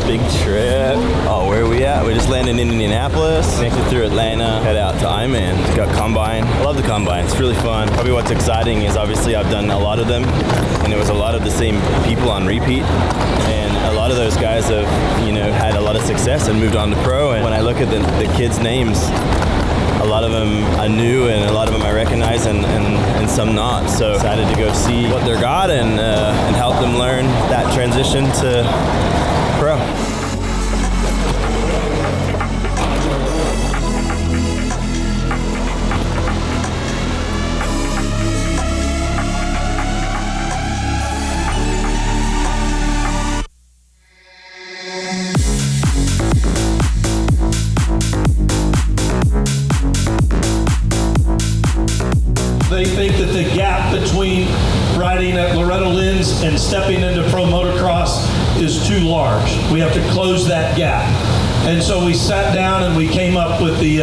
Big trip. Oh, where are we at? We just landed in Indianapolis, connected through Atlanta, head out to Ironman. Got Combine. I love the Combine. It's really fun. Probably what's exciting is obviously I've done a lot of them, and it was a lot of the same people on repeat. And a lot of those guys have, had a lot of success and moved on to pro. And when I look at the kids' names, a lot of them I knew and a lot of them I recognize and some not. So excited to go see what they're got and help them learn that transition to pro. They think that the gap between riding at Loretta Lynn's and stepping into pro motocross is too large. We have to close that gap. And so we sat down and we came up with the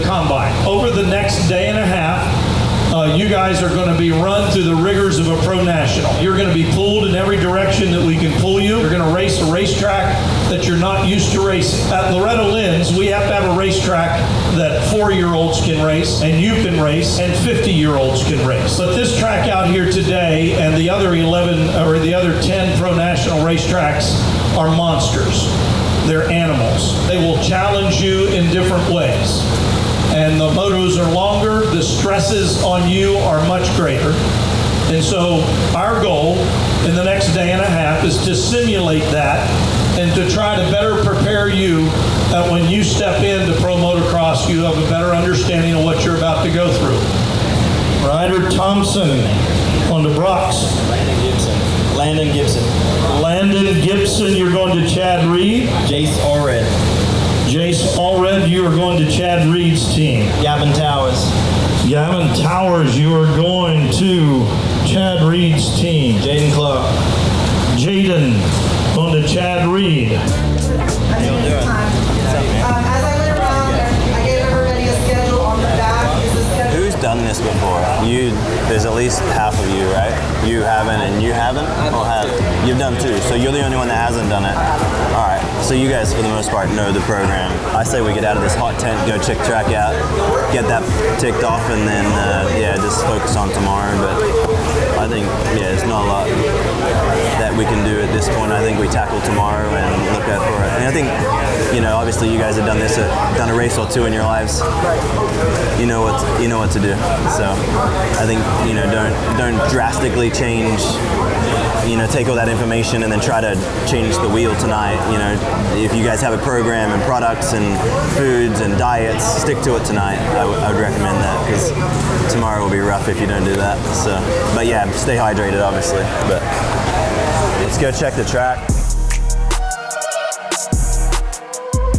Combine. Over the next day and a half, you guys are going to be run through the rigors of a pro national. You're going to be pulled in every direction that we can pull you. You're going to race a racetrack that you're not used to racing. At Loretta Lynn's, we have to have a racetrack that 4-year-olds can race, and you can race, and 50-year-olds can race. But this track out here today and the other 10 pro national racetracks are monsters. They're animals. They will challenge you in different ways. And the motos are longer, the stresses on you are much greater. And so our goal in the next day and a half is to simulate that and to try to better prepare you that when you step into pro motocross, you have a better understanding of what you're about to go through. Ryder Thompson on the Brox. Landon Gibson, you're going to Chad Reed. Jace Allred, you are going to Chad Reed's team. Gavin Towers, you are going to Chad Reed's team. Jaden Clark. Jaden going to Chad Reed. How you doing? As I went around, I gave everybody a schedule on the back. Is the schedule. Who's done this before? There's at least half of you, right? You haven't and you haven't? Or have? You've done 2, so you're the only one that hasn't done it. All right, so you guys for the most part know the program. I say we get out of this hot tent, go check track out, get that ticked off, and then just focus on tomorrow. But I think, it's not a lot that we can do at this point. I think we tackle tomorrow and look out for it. And I think, obviously you guys have done this, done a race or 2 in your lives. You know what to do. So I think, don't drastically change, take all that information and then try to change the wheel tonight. If you guys have a program and products and foods and diets, stick to it tonight. I would recommend that, because tomorrow will be rough if you don't do that. So, but stay hydrated, obviously. But let's go check the track.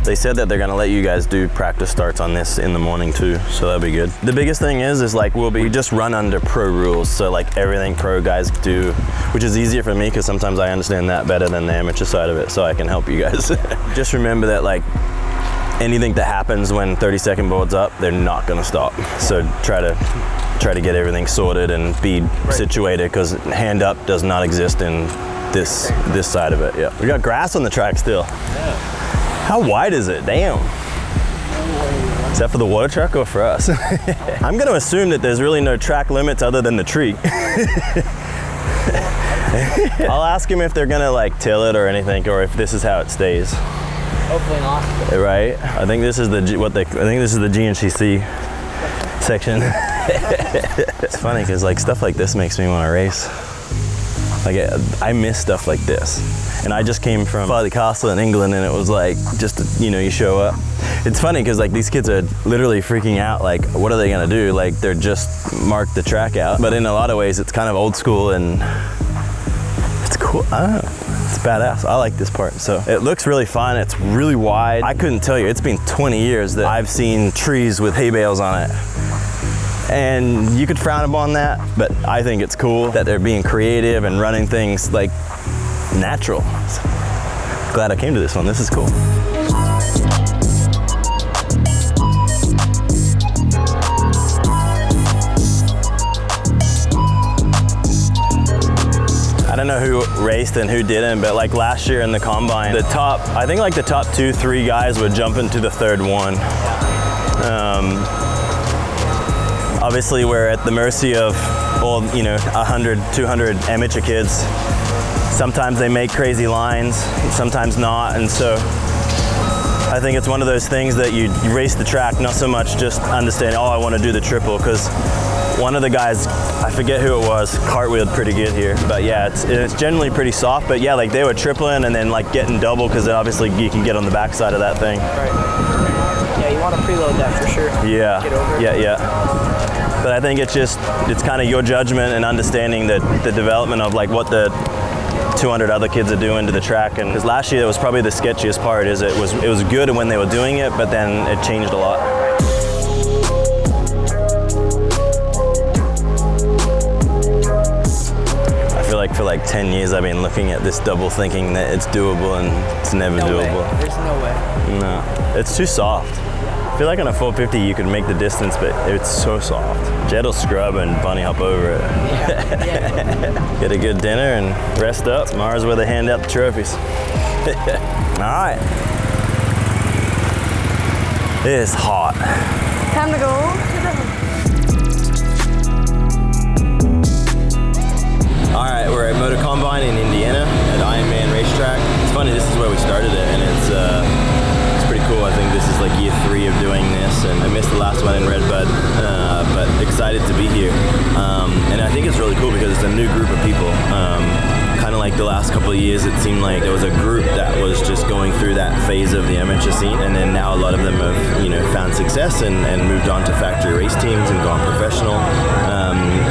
They said that they're gonna let you guys do practice starts on this in the morning too, so that'll be good. The biggest thing is we just run under pro rules, so everything pro guys do, which is easier for me because sometimes I understand that better than the amateur side of it, so I can help you guys. Just remember that anything that happens when 30-second board's up, they're not gonna stop. So try to get everything sorted and be situated, because hand up does not exist in this side of it. Yeah, we got grass on the track still. Yeah. How wide is it? Damn. Is that for the water truck or for us? I'm gonna assume that there's really no track limits other than the tree. I'll ask him if they're gonna till it or anything, or if this is how it stays. Hopefully not. Right? I think this is the GNCC section. It's funny because stuff like this makes me want to race. I miss stuff like this. And I just came from Farley Castle in England, and it was you show up. It's funny because these kids are literally freaking out, what are they gonna do? They're just marked the track out. But in a lot of ways, it's kind of old school and it's cool. I don't know. It's badass. I like this part. So it looks really fun. It's really wide. I couldn't tell you, it's been 20 years that I've seen trees with hay bales on it. And you could frown upon that, but I think it's cool that they're being creative and running things natural. So, glad I came to this one. This is cool. I don't know who raced and who didn't, but like last year in the Combine, I think like the top 2-3 guys would jump into the third one. Obviously we're at the mercy of all, 100, 200 amateur kids. Sometimes they make crazy lines, sometimes not, and so I think it's one of those things that you race the track, not so much just understanding, oh, I want to do the triple, because one of the guys, I forget who it was, cartwheeled pretty good here. But yeah, it's generally pretty soft, but yeah, like they were tripling and then like getting double, because obviously you can get on the backside of that thing. Right. Yeah, you want to preload that for sure. Yeah, Get over it. yeah. But I think it's kind of your judgment and understanding that the development of like what the 200 other kids are doing to the track. And because last year it was probably the sketchiest part, is it was good when they were doing it, but then it changed a lot. I feel like for like 10 years I've been looking at this double thinking that it's doable, and it's never doable. There's no way. No, it's too soft. I feel like on a 450 you could make the distance, but it's so soft. Jed will scrub and bunny hop over it. Yeah. Get a good dinner and rest up. Tomorrow's where they hand out the trophies. All right. It is hot. Time to go to All right, we're at Moto Combine in Indiana at Ironman Racetrack. It's funny, this is where we started it, and it's pretty cool. I think this is like year 3 of doing this, and I missed the last one in Redbud, but excited to be here. And I think it's really cool because it's a new group of people. Kind of like the last couple of years, it seemed like there was a group that was just going through that phase of the amateur scene, and then now a lot of them have, found success and moved on to factory race teams and gone professional.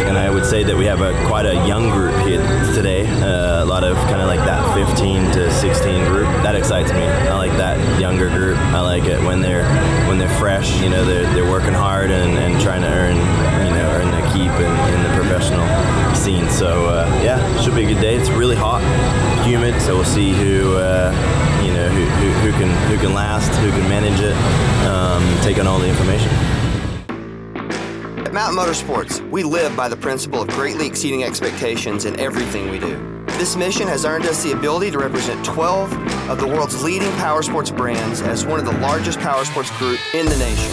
And I would say that we have quite a young group here today. A lot of kind of like that 15 to 16 group. That excites me. I like that younger group. I like it when they're fresh. They're working hard and trying to earn their keep in the professional scene. So yeah, should be a good day. It's really hot, humid. So we'll see who can last, who can manage it, take on all the information. At Mountain Motorsports, we live by the principle of greatly exceeding expectations in everything we do. This mission has earned us the ability to represent 12 of the world's leading powersports brands as one of the largest powersports group in the nation.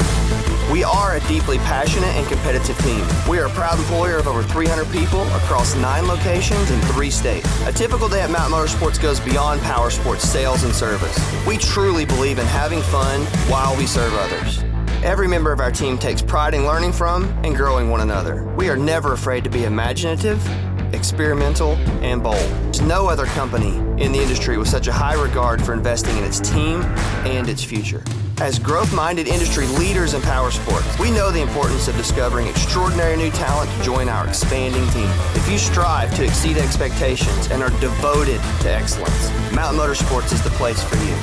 We are a deeply passionate and competitive team. We are a proud employer of over 300 people across 9 locations in 3 states. A typical day at Mountain Motorsports goes beyond powersports sales and service. We truly believe in having fun while we serve others. Every member of our team takes pride in learning from and growing one another. We are never afraid to be imaginative, experimental, and bold. There's no other company in the industry with such a high regard for investing in its team and its future. As growth-minded industry leaders in powersports, we know the importance of discovering extraordinary new talent to join our expanding team. If you strive to exceed expectations and are devoted to excellence, Mountain Motorsports is the place for you.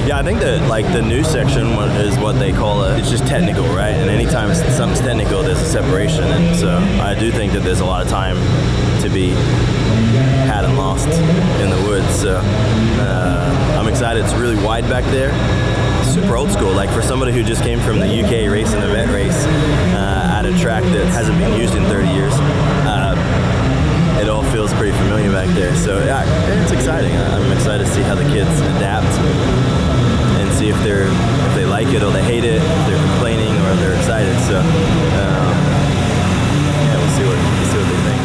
Yeah, I think that like the new section is what they call it. It's just technical, right? And anytime something's technical, there's a separation. And so I do think that there's a lot of time to be had and lost in the woods. So I'm excited. It's really wide back there. Super old school. Like for somebody who just came from the UK racing a vet race at a track that hasn't been used in 30 years. It all feels pretty familiar back there. So yeah, it's exciting. I'm excited to see how the kids adapt and see if they like it or they hate it, if they're complaining or they're excited. So yeah, we'll see what they think.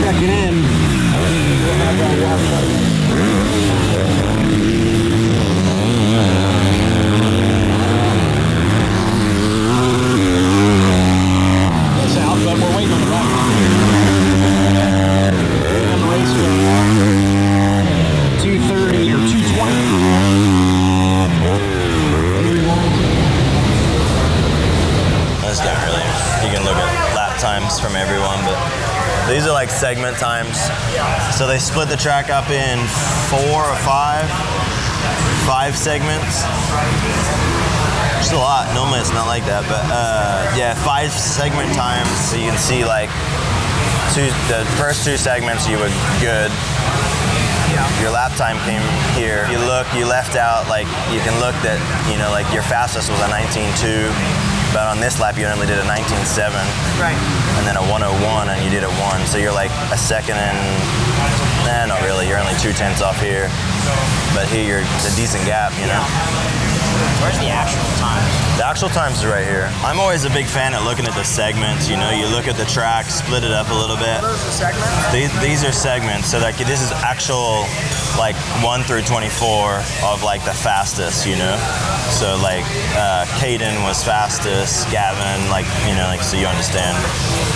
Check it in. lap times from everyone, but these are like segment times. So they split the track up in 4 or 5 segments. Just a lot. Normally it's not like that, but yeah, 5 segment times. So you can see like the first 2 segments you were good. Your lap time came here. You left out, like, you can look that, you know, like your fastest was a 19.2, but on this lap you only did a 19.7. Right. And then a 101, and you did a 1. So you're like a second and, not really. You're only 2/10 off here. But here it's a decent gap, you know. Where's the actual times? The actual times are right here. I'm always a big fan of looking at the segments, you know. You look at the track, split it up a little bit. Those are segments? These are segments, so like this is actual like 1 through 24 of like the fastest, you know. So like Caden was fastest, Gavin, like, you know, like, so you understand.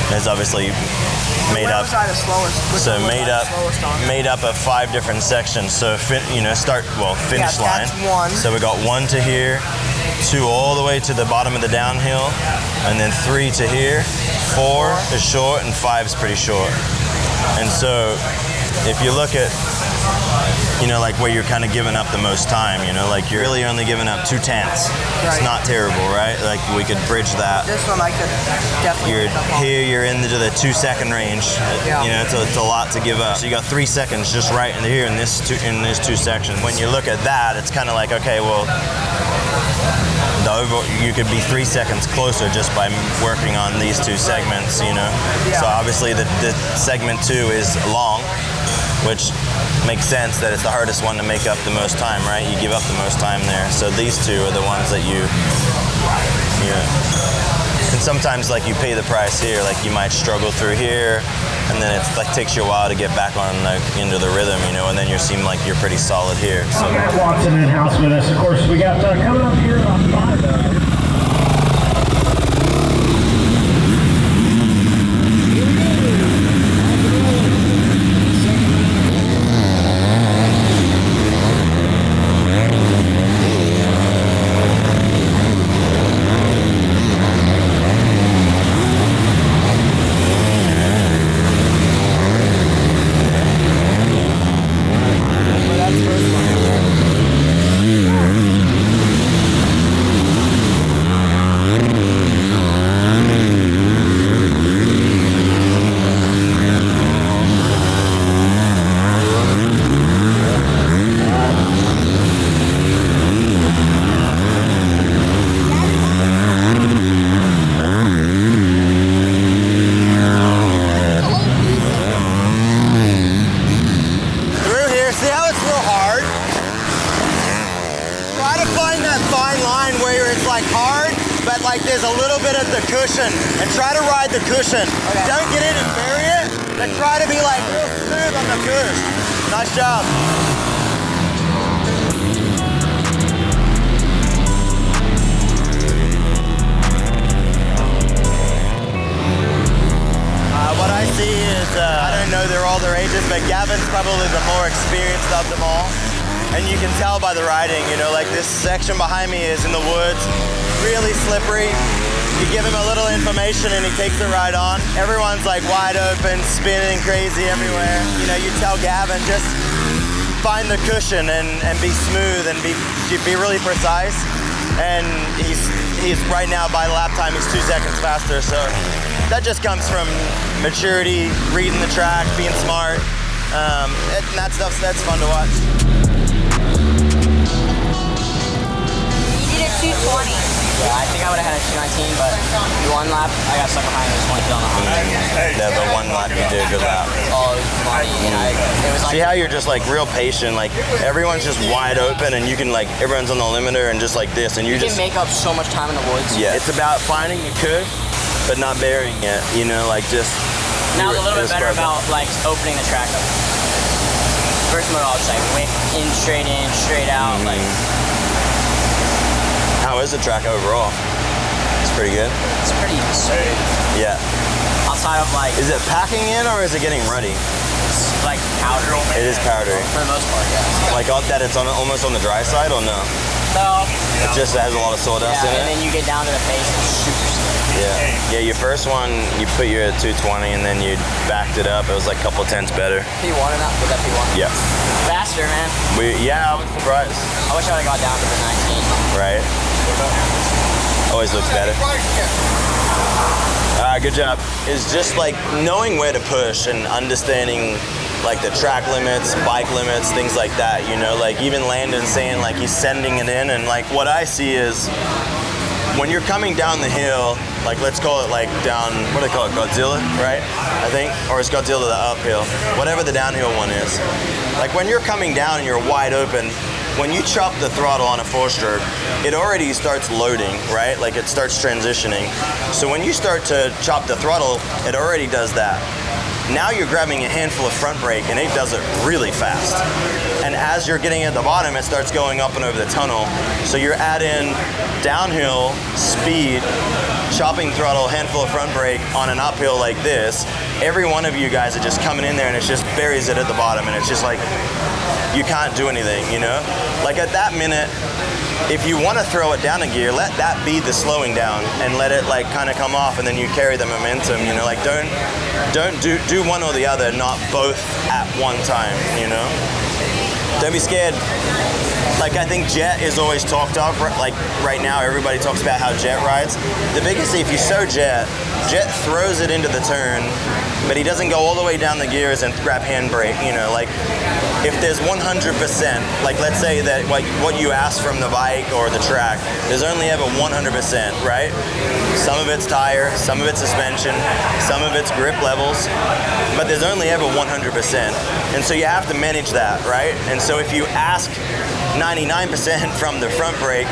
There's obviously made up. Where was I the slowest? Made up of 5 different sections. So finish line. That's 1. So we got 1 to here, 2 all the way to the bottom of the downhill, and then 3 to here. 4 is short and 5 is pretty short. And so if you look at, you know, like where you're kind of giving up the most time, you know, like you're really only giving up 2/10. Right. It's not terrible, right? Like we could bridge that. This one I could definitely. You're into the 2-second range. Yeah. You know, it's a lot to give up. So you got 3 seconds just right in here in this 2 sections. When you look at that, it's kind of like, okay, well, you could be 3 seconds closer just by working on these 2 segments, you know. Yeah. So obviously the segment 2 is long, which makes sense that it's the hardest one to make up the most time, right? You give up the most time there. So these 2 are the ones that you and sometimes like you pay the price here, like you might struggle through here, and then it's like takes you a while to get back on into the rhythm, you know, and then you seem like you're pretty solid here. So Watson in house with us. Of course, we got coming up here on 5. There's a little bit of the cushion, and try to ride the cushion. Okay. Don't get in and bury it, but try to be like real smooth on the cushion. Nice job. What I see is, I don't know all their ages, but Gavin's probably the more experienced of them all. And you can tell by the riding, you know, like this section behind me is in the woods, really slippery. You give him a little information and he takes it right on. Everyone's like wide open, spinning crazy everywhere. You know, you tell Gavin, just find the cushion and be smooth and be really precise. And he's right now by lap time, he's 2 seconds faster. So that just comes from maturity, reading the track, being smart. And that's fun to watch. You did a 220. Yeah, I think I would have had a 219, but one lap, I got stuck behind this one on the hump. Yeah, the one lap you did a good lap. Oh, it was funny. And it was like, see how you're just like real patient, like everyone's just wide open and you can like, everyone's on the limiter and just like this and you can just make up so much time in the woods. Yeah, it's about finding the cush, but not burying it, you know, like just. Now it's a little bit better about like opening the track up. First moto, I was like straight out, like. How is the track overall? It's pretty good. It's pretty smooth. Yeah. Outside of like. Is it packing in or is it getting ruddy? It's like powdery. It is powdery. For the most part, yeah. Like that, it's almost on the dry side or no? No. It just has a lot of sawdust in it. And then you get down to the face, it's super smooth. Yeah, your first one, you put your 220 and then you backed it up. It was like a couple tenths better. P1 and that? Was that P1? Yeah. Faster, man. Yeah, I was surprised. I wish I would have got down to the 19. Right. Always looks better. Good job. It's just like knowing where to push and understanding like the track limits, bike limits, things like that, you know, like even Landon saying like he's sending it in, and like what I see is when you're coming down the hill, like let's call it like down, what do they call it, Godzilla, right? I think, or it's Godzilla the uphill, whatever the downhill one is. Like when you're coming down and you're wide open, when you chop the throttle on a 4-stroke, it already starts loading, right? Like it starts transitioning. So when you start to chop the throttle, it already does that. Now you're grabbing a handful of front brake and it does it really fast. And as you're getting at the bottom, it starts going up and over the tunnel. So you're adding downhill speed, chopping throttle, handful of front brake on an uphill like this. Every one of you guys are just coming in there and it just buries it at the bottom, and it's just like, you can't do anything, you know? Like at that minute, if you want to throw it down a gear, let that be the slowing down and let it like kind of come off, and then you carry the momentum, you know? Like don't do one or the other, not both at one time, you know? Don't be scared. Like I think Jet is always talked of, like right now everybody talks about how Jet rides. The biggest thing, if you show Jet throws it into the turn, but he doesn't go all the way down the gears and grab handbrake, you know, like if there's 100%, like let's say that like what you ask from the bike or the track, there's only ever 100%, right? Some of it's tire, some of it's suspension, some of it's grip levels, but there's only ever 100%. And so you have to manage that, right? And so if you ask 99% from the front brake,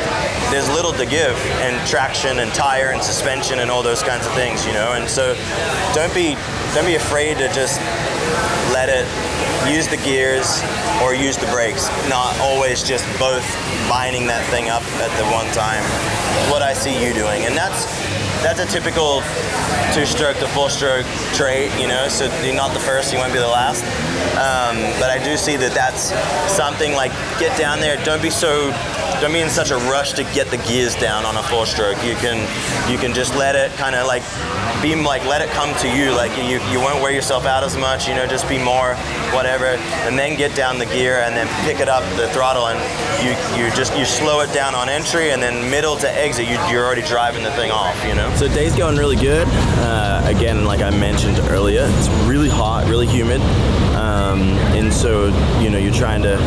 there's little to give, and traction and tire and suspension and all those kinds of things, you know? And so don't be afraid to just let it use the gears or use the brakes, not always just both binding that thing up at the one time. What I see you doing, and that's a typical 2-stroke to 4-stroke trait, you know, so you're not the first, you won't be the last. But I do see that that's something like, get down there, don't be in such a rush to get the gears down on a 4-stroke. You can just let it kind of like let it come to you, like you won't wear yourself out as much, you know, just be more whatever, and then get down the gear and then pick it up the throttle, and you slow it down on entry, and then middle to exit you're already driving the thing off, you know. So day's going really good. Again, like I mentioned earlier, it's really hot, really humid, and so you know you're trying to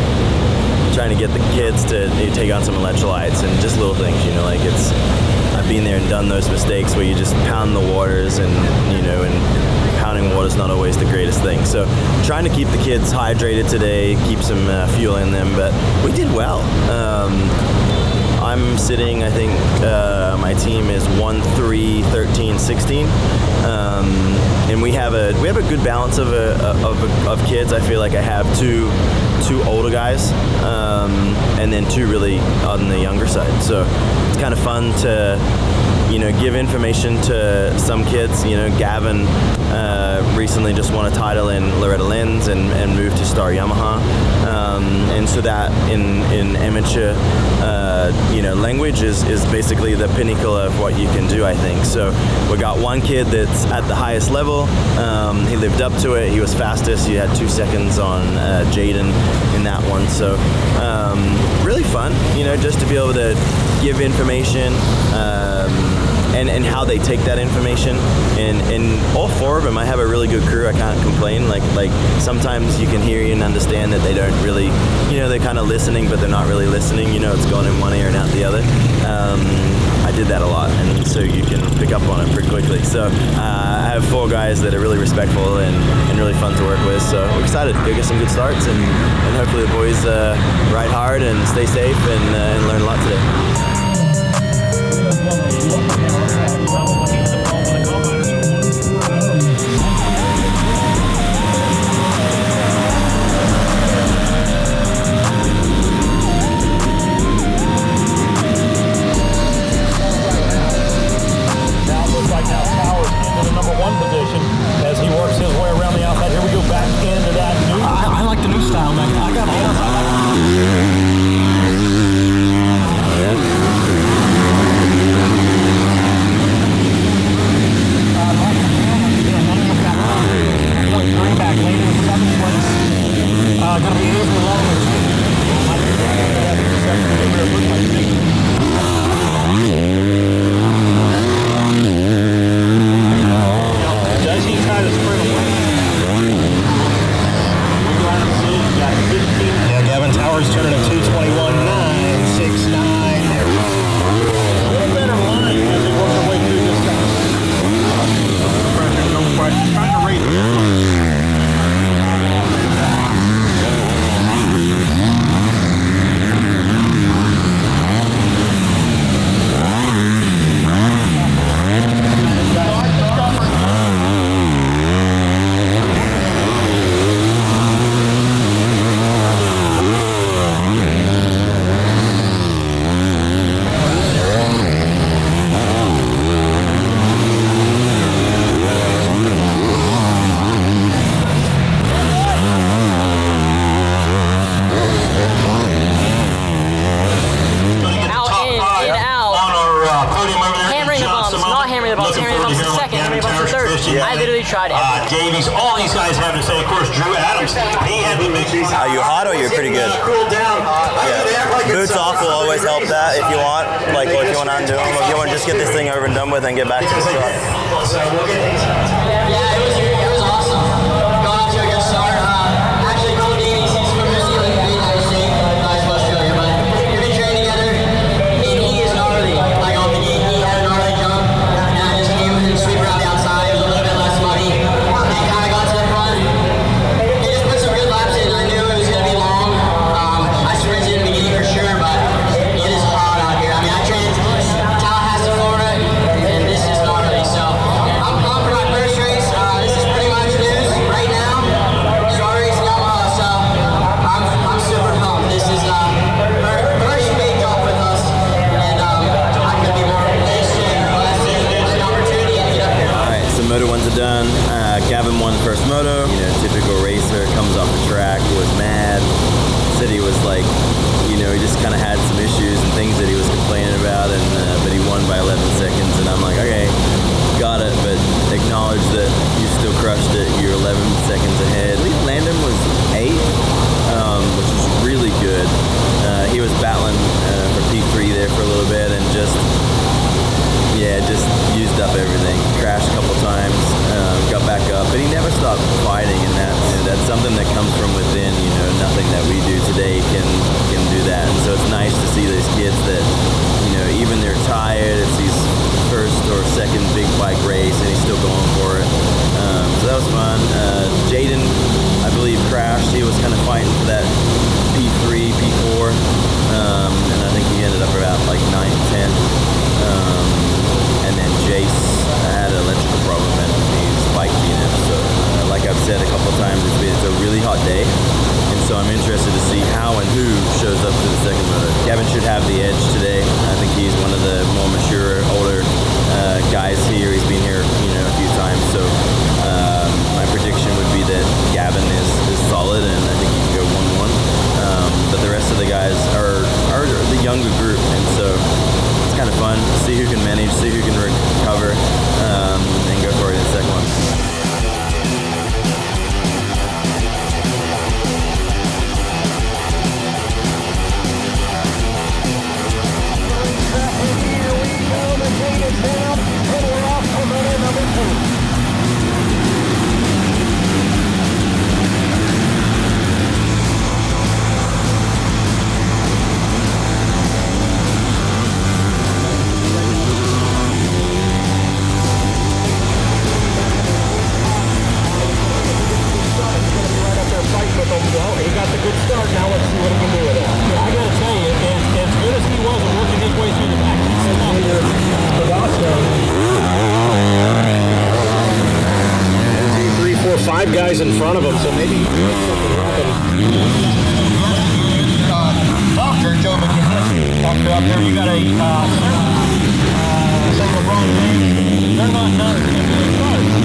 get the kids to take on some electrolytes and just little things, you know, like I've been there and done those mistakes where you just pound the waters, and you know, and pounding water's not always the greatest thing. So trying to keep the kids hydrated today, keep some fuel in them, but we did well. I'm sitting, I think my team is 1-3, 13, 16, and we have a good balance of kids. I feel like I have two older guys, and then 2 really on the younger side. So it's kind of fun to, you know, give information to some kids. You know, Gavin recently just won a title in Loretta Lynn's and moved to Star Yamaha, and so that in amateur you know, language is basically the pinnacle of what you can do, I think. So we got one kid that's at the highest level. He lived up to it. He was fastest. He had 2 seconds on Jaden in that one. So really fun, you know, just to be able to give information and how they take that information. And all 4 of them, I have a really good crew. I can't complain. Like sometimes you can hear and understand that they don't really, you know, they're kind of listening, but they're not really listening. You know, it's going in one ear and out the other. I did that a lot, and so you can pick up on it pretty quickly. So I have 4 guys that are really respectful and really fun to work with. So we're excited to go get some good starts, and hopefully the boys ride hard and stay safe and learn a lot today. As he works his way around the outside. Here we go back into that new. I like the new style, man. I got Wilson. I literally tried everything. Davies, all these guys have to say, of course, Drew Adams, he had to make these. Are you hot or you're pretty good? Cool down. Boots off will always help that if you want. Like, if you want to undo them, if you want to just get this thing over and done with and get back to the truck. So we'll get these. Yeah, it was awesome. Got off to a good start. Actually, Coach Davies, he's from New Zealand. He's not from Australia, but we've been training together. And he is gnarly. Like off the gate, he had a gnarly jump, and I just came and sweep around the outside. It was a little bit less muddy, and kind of got to the front. He just put some good laps in. I knew it was going to be long. I sprinted in the beginning for sure, but it is hot out here. I mean, I trained Tallahassee, Florida, and this is gnarly. So I'm pumped for my first race. This is pretty much news right now. Short race in Yamaha, so I'm super pumped. This is first big job with us, and I couldn't be more interested and blessed with the opportunity to get up here. All right, so Moto 1s are done. Gavin won the first moto. You know, typical racer, comes off the track, was mad. Said he was like, you know, he just kind of had some issues and things that he was complaining about, and but he won by 11 seconds. And I'm like, okay, got it, but acknowledge that you still crushed it. You're 11 seconds ahead. I believe Landon was 8th, which was really good. He was battling for P3 there for a little bit, and just used up everything. Crashed a couple times, got back up, but he never stopped fighting, and that's something that comes from within. You know, nothing that we do today can do that. And so it's nice to see these kids that, you know, even they're tired, it's his first or second big bike race, and he's still going for it. So that was fun. Jaden, I believe, crashed. He was kind of fighting for that P3, P4, and I think he ended up about like 9th, 10th. And then Jace had an electrical problem and he's bike DNF. So like I've said a couple of times, it's a really hot day. And so I'm interested to see how and who shows up to the second moto. Gavin should have the edge today. I think he's one of the more mature, older guys here. He's been here, you know, a few times. So my prediction would be that Gavin is solid, and I think he can go 1-1. But the rest of the guys are the younger group, and so it's kind of fun. See who can manage, see who can recover, and go for it in the second one. In front of him, so maybe doctor told me doctor up there, you got a say the wrong name. They're not done.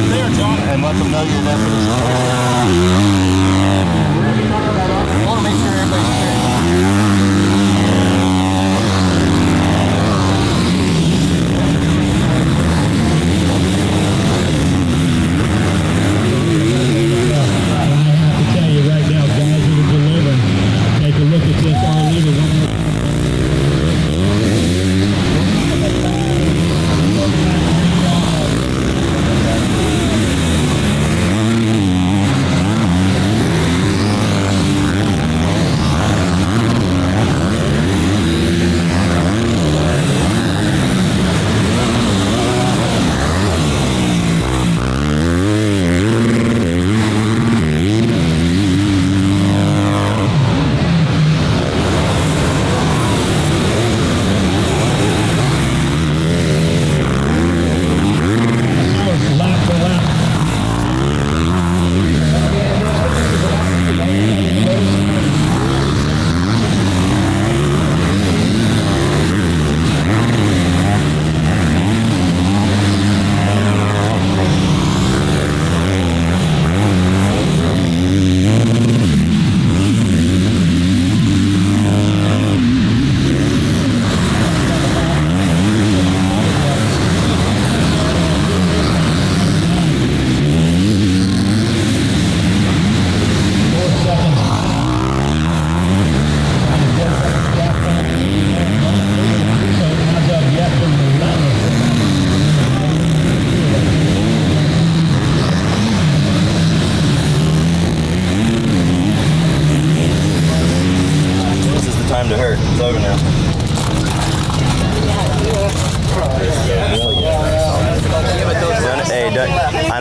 They're done, and let them know you're there for this. I want to make sure everybody's clear.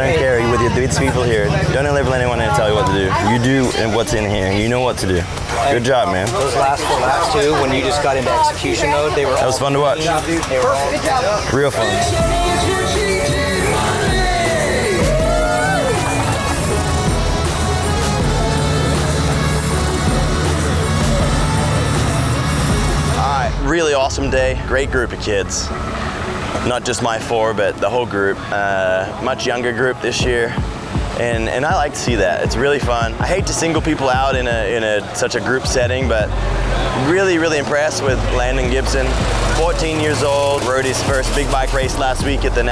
don't care. You're with these people here. Don't ever let anyone tell you what to do. You do what's in here. You know what to do. Good job, man. Those last 4 laps too, when you just got into execution mode, they were. That was fun to watch. They were all real fun. Really awesome day, great group of kids. Not just my 4, but the whole group. Much younger group this year, and I like to see that. It's really fun. I hate to single people out in such a group setting, but really impressed with Landon Gibson. 14 years old, rode his first big bike race last week at the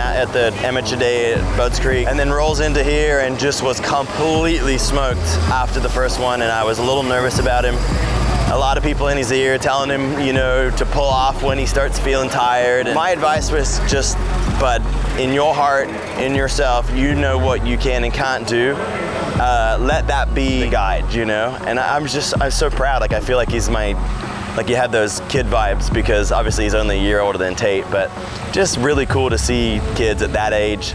amateur day at Budds Creek, and then rolls into here and just was completely smoked after the first one, and I was a little nervous about him. A lot of people in his ear telling him, you know, to pull off when he starts feeling tired. And my advice was just, bud, in your heart, in yourself, you know what you can and can't do. Let that be the guide, you know? And I'm so proud. Like, I feel like he's like you had those kid vibes, because obviously he's only a year older than Tate, but just really cool to see kids at that age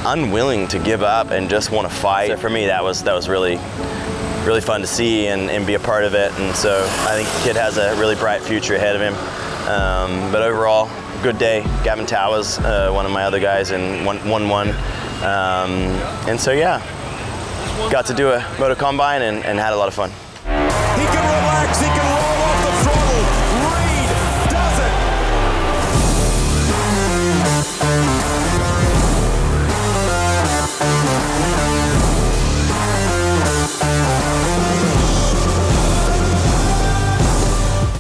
unwilling to give up and just want to fight. So for me, that was really fun to see and be a part of it, and so I think the kid has a really bright future ahead of him. But overall, good day. Gavin Towers, one of my other guys, and won. And so yeah, got to do a Moto Combine and had a lot of fun. He can relax, he can